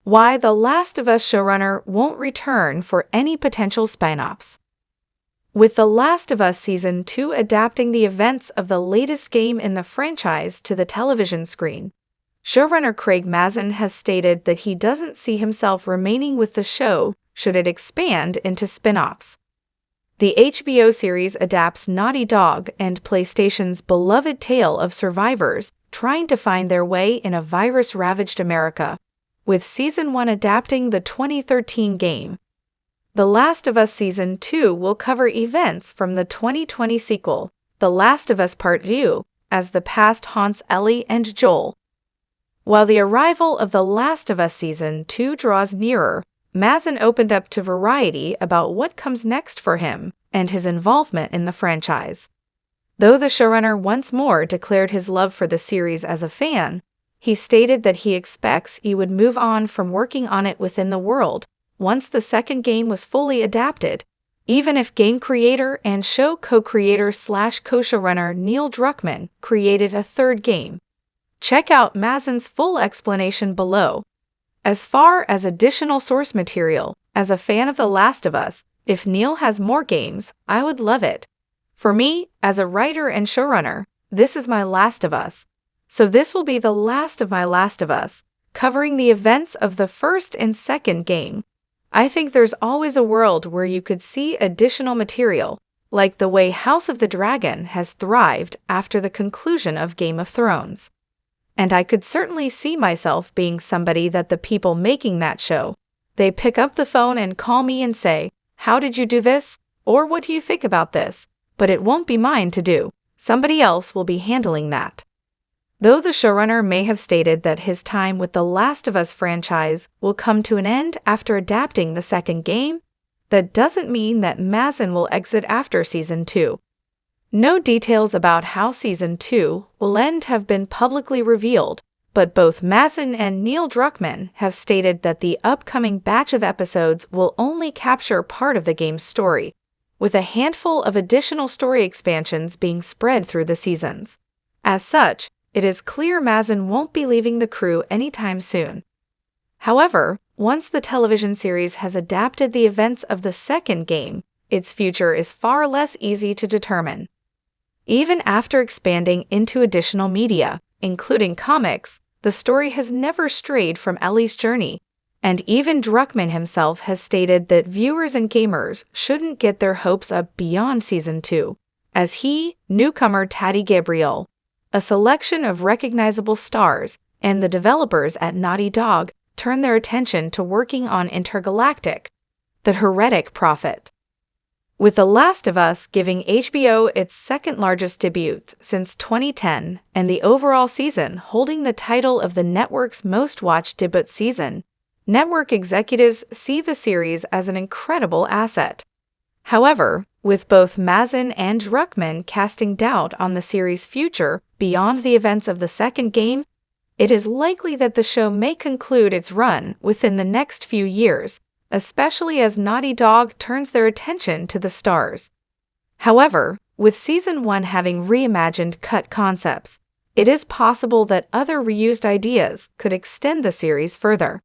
Why The Last of Us showrunner won't return for any potential spin-offs. With The Last of Us Season 2 adapting the events of the latest game in the franchise to the television screen, showrunner Craig Mazin has stated that he doesn't see himself remaining with the show should it expand into spin-offs. The HBO series adapts Naughty Dog and PlayStation's beloved tale of survivors trying to find their way in a virus-ravaged America, with Season 1 adapting the 2013 game. The Last of Us Season 2 will cover events from the 2020 sequel, The Last of Us Part 2, as the past haunts Ellie and Joel. While the arrival of The Last of Us Season 2 draws nearer, Mazin opened up to Variety about what comes next for him and his involvement in the franchise. Though the showrunner once more declared his love for the series as a fan, he stated that he expects he would move on from working on it within the world once the second game was fully adapted, even if game creator and show co-creator / co-showrunner Neil Druckmann created a third game. Check out Mazin's full explanation below. As far as additional source material, as a fan of The Last of Us, if Neil has more games, I would love it. For me, as a writer and showrunner, this is my Last of Us. So this will be the last of my Last of Us, covering the events of the first and second game. I think there's always a world where you could see additional material, like the way House of the Dragon has thrived after the conclusion of Game of Thrones. And I could certainly see myself being somebody that the people making that show, they pick up the phone and call me and say, "How did you do this?" or "What do you think about this?" But it won't be mine to do. Somebody else will be handling that. Though the showrunner may have stated that his time with the Last of Us franchise will come to an end after adapting the second game, that doesn't mean that Mazin will exit after Season 2. No details about how Season 2 will end have been publicly revealed, but both Mazin and Neil Druckmann have stated that the upcoming batch of episodes will only capture part of the game's story, with a handful of additional story expansions being spread through the seasons. As such, it is clear Mazin won't be leaving the crew anytime soon. However, once the television series has adapted the events of the second game, its future is far less easy to determine. Even after expanding into additional media, including comics, the story has never strayed from Ellie's journey, and even Druckmann himself has stated that viewers and gamers shouldn't get their hopes up beyond Season 2, as he, newcomer Tati Gabrielle, a selection of recognizable stars, and the developers at Naughty Dog turn their attention to working on Intergalactic, the heretic prophet. With The Last of Us giving HBO its second-largest debut since 2010 and the overall season holding the title of the network's most-watched debut season, network executives see the series as an incredible asset. However, with both Mazin and Druckmann casting doubt on the series' future beyond the events of the second game, it is likely that the show may conclude its run within the next few years, especially as Naughty Dog turns their attention to the stars. However, with Season 1 having reimagined cut concepts, it is possible that other reused ideas could extend the series further.